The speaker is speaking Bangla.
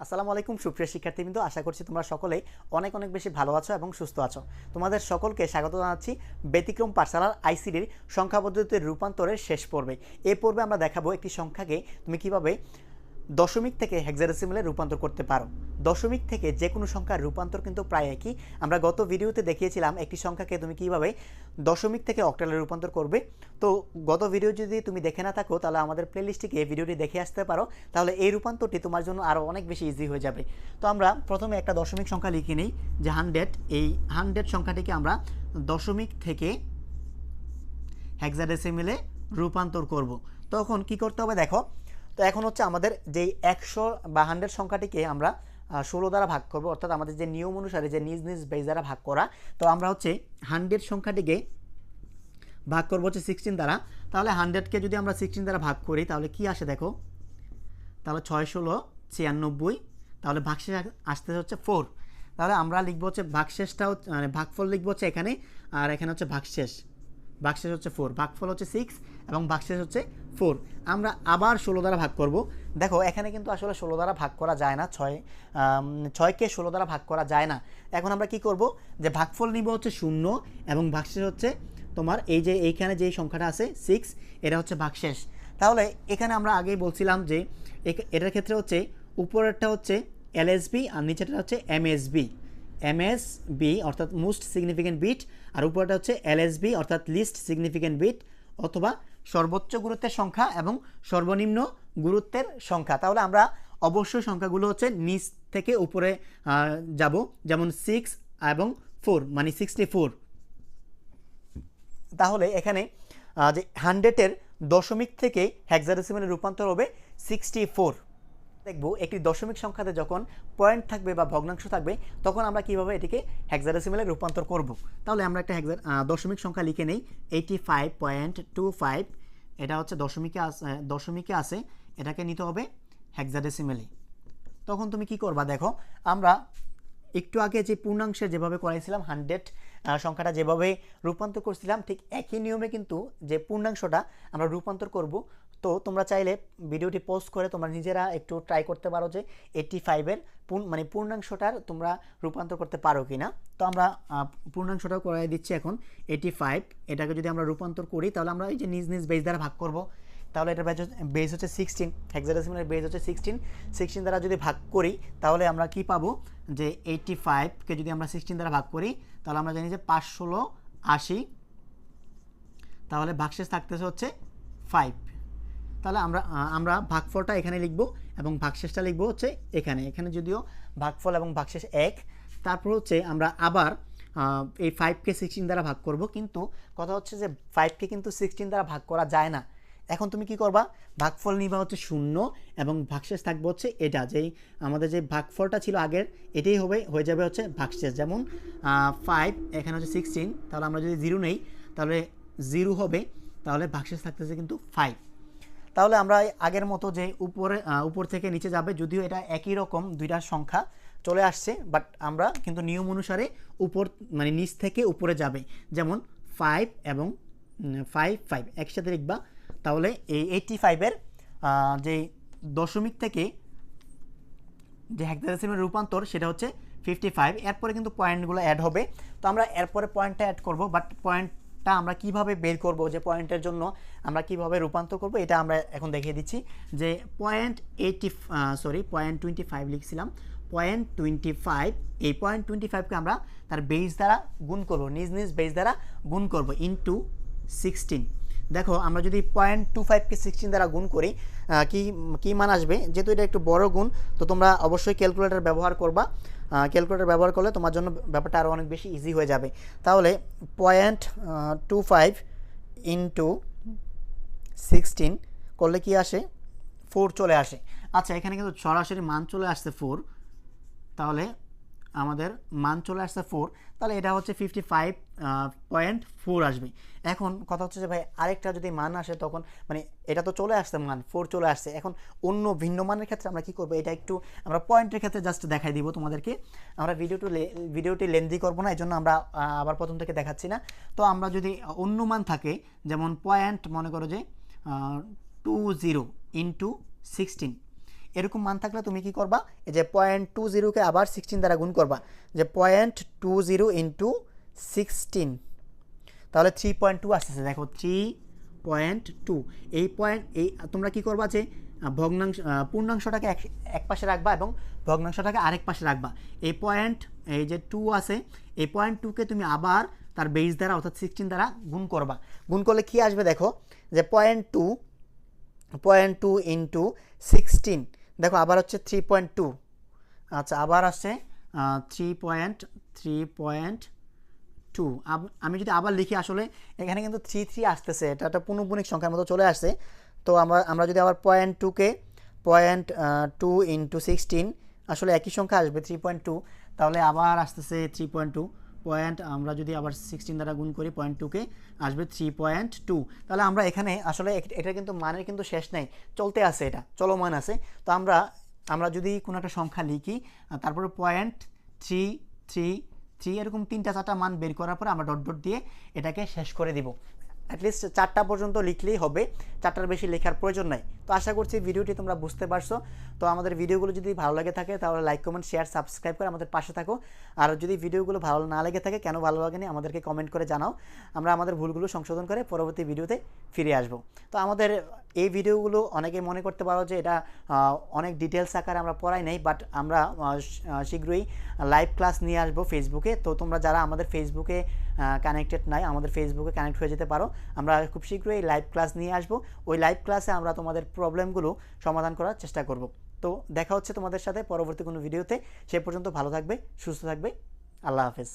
আসসালামু আলাইকুম সুপ্রিয় শিক্ষার্থীবৃন্দ, আশা করছি তোমরা সকলেই অনেক অনেক বেশি ভালো আছো এবং সুস্থ আছো। তোমাদের সকলকে স্বাগত জানাচ্ছি ব্যতিক্রম পাঠশালার আইসিটির সংখ্যা পদ্ধতির রূপান্তরের শেষ পর্বে। এই পর্বে আমরা দেখাবো একটি সংখ্যাকে তুমি কিভাবে দশমিক থেকে হেক্সাডেসিমালে রূপান্তর করতে পারো। দশমিক থেকে যে কোনো সংখ্যার রূপান্তর কিন্তু প্রায় একই। আমরা গত ভিডিওতে দেখিয়েছিলাম একটি সংখ্যাকে তুমি কিভাবে দশমিক থেকে অক্টালে রূপান্তর করবে। তো গত ভিডিও যদি তুমি দেখে না থাকো তাহলে আমাদের প্লেলিস্টে গিয়ে ভিডিওটি দেখে আসতে পারো, তাহলে এই রূপান্তরটি তোমার জন্য আরও অনেক বেশি ইজি হয়ে যাবে। তো আমরা প্রথমে একটা দশমিক সংখ্যা লিখে নিই যে 100। এই 100 সংখ্যাটিকে আমরা দশমিক থেকে হেক্সাডেসিমালে রূপান্তর করব। তখন কি করতে হবে দেখো, তো এখন হচ্ছে আমাদের যেই 100 বা 100 সংখ্যাটিকে আমরা 16 দ্বারা ভাগ করব, অর্থাৎ আমাদের যে নিয়ম অনুসারে যে নিজ নিজ বেস দ্বারা ভাগ করা। তো আমরা হচ্ছে 100 সংখ্যাটিকে ভাগ করবো হচ্ছে 16 দ্বারা। তাহলে 100কে যদি আমরা 16 দ্বারা ভাগ করি তাহলে কি আসে দেখো, তাহলে 6 16 96, তাহলে ভাগশেষ আসতে হচ্ছে 4। তাহলে আমরা লিখবো হচ্ছে ভাগশেষটা মানে ভাগফল লিখবো হচ্ছে এখানে, আর এখানে হচ্ছে ভাগশেষ হচ্ছে 4, ভাগফল হচ্ছে 6 এবং ভাগশেষ হচ্ছে 4। আমরা আবার 16 দ্বারা ভাগ করব। দেখো এখানে কিন্তু আসলে 16 দ্বারা ভাগ করা যায় না, 6কে 16 দ্বারা ভাগ করা যায় না। এখন আমরা কি করব, যে ভাগফল নিব হচ্ছে 0 এবং ভাগশেষ হচ্ছে তোমার এই যে এইখানে যে সংখ্যাটা আছে 6, এটা হচ্ছে ভাগশেষ। তাহলে এখানে আমরা আগেই বলছিলাম যে এটার ক্ষেত্রে হচ্ছে উপরেরটা হচ্ছে এলএসবি আর নিচেরটা হচ্ছে এমএসবি অর্থাৎ মোস্ট সিগনিফিক্যান্ট বিট, আর উপরেটা হচ্ছে এলএসবি অর্থাৎ লিস্ট সিগনিফিক্যান্ট বিট, অথবা সর্বোচ্চ গুরুত্বের সংখ্যা এবং সর্বনিম্ন গুরুত্বের সংখ্যা। তাহলে আমরা অবশ্যই সংখ্যাগুলো হচ্ছে নিচ থেকে উপরে যাব, যেমন 6 এবং 4 মানে 64। তাহলে এখানে যে 100-এর দশমিক থেকে হেক্সাডেসিমালে রূপান্তর হবে 64। দেখব একটি দশমিক সংখ্যাতে যখন পয়েন্ট থাকবে বা ভগ্নাংশ থাকবে তখন আমরা কিভাবে এটিকে হেক্সাডেসিমালে রূপান্তর করব। তাহলে আমরা একটা দশমিক সংখ্যা লিখে নেই 85.25। এটা হচ্ছে দশমিকে আছে, এটাকে নিতে হবে হেক্সাডেসিমালে। তখন তুমি কি করবা দেখো, আমরা একটু আগে যে পূর্ণাংশের যেভাবে করাইছিলাম 100 সংখ্যাটা যেভাবে রূপান্তর করছিলাম ঠিক একই নিয়মে কিন্তু যে পূর্ণাংশটা আমরা রূপান্তর করব। তো তোমরা চাইলে ভিডিওটি পজ করে তোমরা নিজেরা একটু ট্রাই করতে পারো যে 85-এর মানে পূর্ণাংশটার তোমরা রূপান্তর করতে পারো কি না। তো আমরা পূর্ণাংশটাও করাই দিচ্ছি এখন 85। এটাকে যদি আমরা রূপান্তর করি তাহলে আমরা এই যে নিজ নিজ বেস দ্বারা ভাগ করব। তাহলে এটার বেস হচ্ছে 16, হেক্সাডেসিমালের বেস হচ্ছে 16 দ্বারা যদি ভাগ করি তাহলে আমরা কি পাবো, যে 85কে যদি আমরা 16 দ্বারা ভাগ করি তাহলে আমরা জানি যে 5 16 80, তাহলে ভাগশেষ থাকতেছে হচ্ছে 5। তাহলে আমরা ভাগফলটা এখানে লিখব এবং ভাগশেষটা লিখব হচ্ছে এখানে যদিও ভাগফল এবং ভাগশেষ এক। তারপর হচ্ছে আমরা আবার এই 5কে 16 দ্বারা ভাগ করব, কিন্তু কথা হচ্ছে যে 5কে কিন্তু 16 দ্বারা ভাগ করা যায় না। এখন তুমি কি করবা, ভাগফল নিবা হচ্ছে 0 এবং ভাগশেষ থাকবে হচ্ছে এটা, যেই আমাদের যে ভাগফলটা ছিল আগের এটাই হয়ে যাবে হচ্ছে ভাগশেষ। যেমন 5 এখানে হচ্ছে 16, তাহলে আমরা যদি 0 নেই তাহলে 0 হবে, তাহলে ভাগশেষ থাকতেছে কিন্তু 5। তাহলে আমরা আগের মতো যে উপর থেকে নিচে যাবে, যদিও এটা একই রকম দুইটা সংখ্যা চলে আসছে, বাট আমরা কিন্তু নিয়ম অনুসারে উপর মানে নিচ থেকে উপরে যাবে। যেমন 5 এবং 5 একসাথে লিখবা। তাহলে এই 85-এর যে দশমিক থেকে যে হেক্সাডেসিমাল রূপান্তর সেটা হচ্ছে 55। এরপরে কিন্তু পয়েন্টগুলো অ্যাড হবে। তো আমরা এরপরে পয়েন্টটা অ্যাড করব, বাট পয়েন্টটা আমরা কিভাবে বের করব, যে পয়েন্টের জন্য আমরা কিভাবে রূপান্তর করব এটা আমরা এখন দেখিয়ে দিচ্ছি। যে 0.25 লিখছিলাম, 0.25, এই 0.25কে আমরা তার বেস দ্বারা গুণ করব, নিজ নিজ বেস দ্বারা গুণ করব ইনটু 16। দেখো আমরা যদি 0.25কে 16 দ্বারা গুণ করি কি মান আসবে, যেহেতু এটা একটু বড় গুণ তো তোমরা অবশ্যই ক্যালকুলেটর ব্যবহার করবা। ক্যালকুলেটর ব্যবহার করলে তোমার জন্য ব্যাপারটা আরও অনেক বেশি ইজি হয়ে যাবে। তাহলে 0.25 ইন্টু 16 করলে কি আসে, 4 চলে আসে। আচ্ছা এখানে কিন্তু সরাসরি মান চলে আসছে 4, তাহলে আমাদের মান চলে আসছে 4, তাহলে এটা হচ্ছে 55.4 আসবে। এখন কথা হচ্ছে যে ভাই আরেকটা যদি মান আসে তখন মানে এটা তো চলে আসছে মান 4 চলে আসছে, এখন অন্য ভিন্ন মানের ক্ষেত্রে আমরা কি করব, এটা একটু আমরা পয়েন্টের ক্ষেত্রে জাস্ট দেখাই দিব তোমাদেরকে। আমরা ভিডিওটি লেন্দি করব না, এই জন্য আমরা আবার প্রথম থেকে দেখাচ্ছি না। তো আমরা যদি অন্য মান থাকে, যেমন পয়েন্ট মনে করো যে 20 ইন্টু 16, এরকম মান থাকলে তুমি কি করবা, এই যে 0.20কে আবার 16 দ্বারা গুণ করবা, যে 0.20 ইন্টু 16, তাহলে 3.2 আসতেছে। দেখো 3.2, এই তোমরা কি করবা, যে ভগ্নাংশ পূর্ণাংশটাকে এক পাশে রাখবা এবং ভগ্নাংশটাকে আরেক পাশে রাখবা। এই যে 2 আছে, এই 0.2কে তুমি আবার তার বেস দ্বারা অর্থাৎ 16 দ্বারা গুণ করবা। গুণ করলে কি আসবে দেখো, যে 0.2 ইন্টু 16, দেখো আবার হচ্ছে 3.2। আচ্ছা, আবার আসছে 3.2। আমি যদি আবার লিখি, আসলে এখানে কিন্তু 3 আসতেছে, এটা একটা পূর্ণপূর্ণিক সংখ্যার মতো চলে আসছে। তো আমরা যদি আবার 0.2 ইন্টু 16, আসলে একই সংখ্যা আসবে 3.2, তাহলে আবার আসতেছে 3.2 পয়েন্ট, আমরা যদি আবার 16 দ্বারা গুণ করি 0.2কে আসবে 3.2। তাহলে আমরা এখানে আসলে এটা কিন্তু মানের কিন্তু শেষ নেই, চলতে আছে, এটা চলমান আছে। তো আমরা যদি কোনো একটা সংখ্যা লিখি, তারপরে 0.333 এরকম 3-4টা মান বের করার পরে আমরা ডট ডট দিয়ে এটাকে শেষ করে দিব। অ্যাটলিস্ট 4টা পর্যন্ত লিখলেই হবে, 4টার বেশি লেখার প্রয়োজন নাই। তো আশা করছি ভিডিওটি তোমরা বুঝতে পারছো। তো আমাদের ভিডিওগুলো যদি ভালো লাগে থাকে তাহলে লাইক, কমেন্ট, শেয়ার, সাবস্ক্রাইব করে আমাদের পাশে থাকো। আর যদি ভিডিওগুলো ভালো না লেগে থাকে, কেন ভালো লাগেনি আমাদেরকে কমেন্ট করে জানাও, আমরা আমাদের ভুলগুলো সংশোধন করে পরবর্তী ভিডিওতে ফিরে আসবো। তো আমাদের এই ভিডিওগুলো অনেকে মনে করতে পারো যে এটা অনেক ডিটেলস আকারে আমরা পড়াই নাই, বাট আমরা শীঘ্রই লাইভ ক্লাস নিয়ে আসবো ফেসবুকে। তো তোমরা যারা আমাদের ফেসবুকে কানেক্টেড নাই, আমাদের ফেসবুকে কানেক্ট হয়ে যেতে পারো। আমরা খুব শীঘ্রই লাইভ ক্লাস নিয়ে আসবো। ওই লাইভ ক্লাসে আমরা তোমাদের প্রবলেমগুলো সমাধান করার চেষ্টা করব। তো দেখা হচ্ছে তোমাদের সাথে পরবর্তী কোনো ভিডিওতে। সে পর্যন্ত ভালো থাকবে, সুস্থ থাকবে। আল্লাহ হাফেজ।